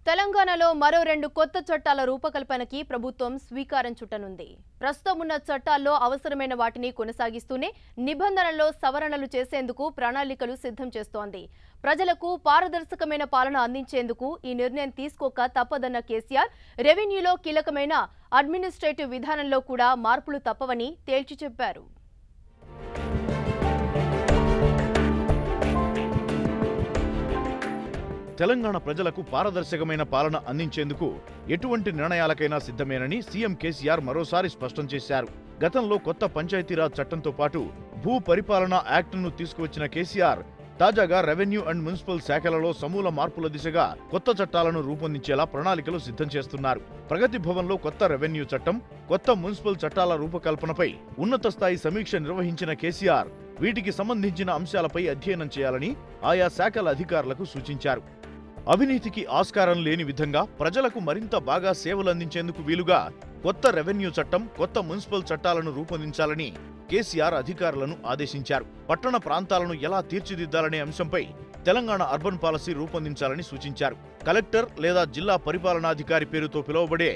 తెలంగాణలో మరో 2 కొత్త చట్టాల రూపకల్పనకి ప్రభుత్వం స్వీకారం చుట్టనుంది. ప్రస్తుతం ఉన్న చట్టాల్లో అవసరమైన వాటిని కొనసాగిస్తూనే నిబంధనల్లో సవరణలు చేసేందుకు ప్రణాళికలు సిద్ధం చేస్తోంది. ప్రజలకు పారదర్శకమైన పాలన అందించేందుకు ఈ నిర్ణయం తీసుకోక తప్పదన్న కేసీఆర్ రెవెన్యూలో కీలకమైన అడ్మినిస్ట్రేటివ్ విధానంలో కూడా మార్పులు తప్పవని తేల్చి చెప్పారు. తెలంగాణ ప్రజలకు పారదర్శకమైన పాలన అందించేందుకు ఎటువంటి నిర్ణయాలకైనా సిద్ధమేనని సీఎం కేసీఆర్ మరోసారి స్పష్టం చేశారు. గతంలో కొత్త పంచాయతీరాజ్ చట్టంతో పాటు భూ పరిపాలన యాక్ట్ను తీసుకువచ్చిన కేసీఆర్ తాజాగా రెవెన్యూ అండ్ మున్సిపల్ శాఖలలో సమూల మార్పుల దిశగా కొత్త చట్టాలను రూపొందించేలా ప్రణాళికలు సిద్ధం చేస్తున్నారు. ప్రగతి భవన్లో కొత్త రెవెన్యూ చట్టం, కొత్త మున్సిపల్ చట్టాల రూపకల్పనపై ఉన్నత స్థాయి సమీక్ష నిర్వహించిన కేసీఆర్ వీటికి సంబంధించిన అంశాలపై అధ్యయనం చేయాలని ఆయా శాఖల అధికారులకు సూచించారు. అవినీతికి ఆస్కారం లేని విధంగా ప్రజలకు మరింత బాగా సేవలందించేందుకు వీలుగా కొత్త రెవెన్యూ చట్టం, కొత్త మున్సిపల్ చట్టాలను రూపొందించాలని కేసీఆర్ అధికారులను ఆదేశించారు. పట్టణ ప్రాంతాలను ఎలా తీర్చిదిద్దాలనే అంశంపై తెలంగాణ అర్బన్ పాలసీ రూపొందించాలని సూచించారు. కలెక్టర్ లేదా జిల్లా పరిపాలనాధికారి పేరుతో పిలువబడే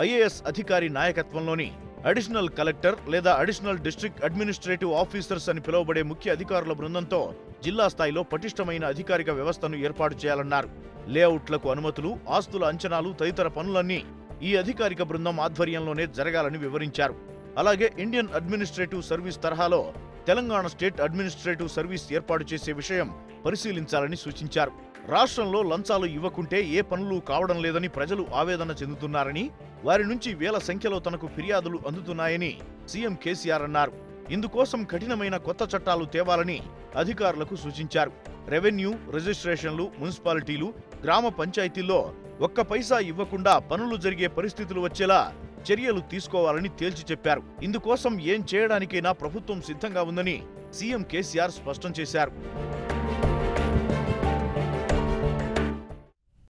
ఐఏఎస్ అధికారి నాయకత్వంలోని అడిషనల్ కలెక్టర్ లేదా అడిషనల్ డిస్ట్రిక్ట్ అడ్మినిస్ట్రేటివ్ ఆఫీసర్స్ అని పిలువబడే ముఖ్య అధికారుల బృందంతో జిల్లా స్థాయిలో పటిష్టమైన అధికారిక వ్యవస్థను ఏర్పాటు చేయాలన్నారు. లేఅవుట్లకు అనుమతులు, ఆస్తుల అంచనాలు తదితర పనులన్నీ ఈ అధికారిక బృందం ఆధ్వర్యంలోనే జరగాలని వివరించారు. అలాగే ఇండియన్ అడ్మినిస్ట్రేటివ్ సర్వీస్ తరహాలో తెలంగాణ స్టేట్ అడ్మినిస్ట్రేటివ్ సర్వీస్ ఏర్పాటు చేసే విషయం పరిశీలించాలని సూచించారు. రాష్ట్రంలో లంచాలు ఇవ్వకుంటే ఏ పనులు కావడం లేదని ప్రజలు ఆవేదన చెందుతున్నారని, వారి నుంచి వేల సంఖ్యలో తనకు ఫిర్యాదులు అందుతున్నాయని సీఎం కేసీఆర్ అన్నారు. ఇందుకోసం కఠినమైన కొత్త చట్టాలు తేవాలని అధికారులకు సూచించారు. రెవెన్యూ, రిజిస్ట్రేషన్లు, మున్సిపాలిటీలు, గ్రామ పంచాయతీల్లో ఒక్క పైసా ఇవ్వకుండా పనులు జరిగే పరిస్థితులు వచ్చేలా చర్యలు తీసుకోవాలని తేల్చి చెప్పారు. ఇందుకోసం ఏం చేయడానికైనా ప్రభుత్వం సిద్ధంగా ఉందని సీఎం కేసీఆర్ స్పష్టం చేశారు.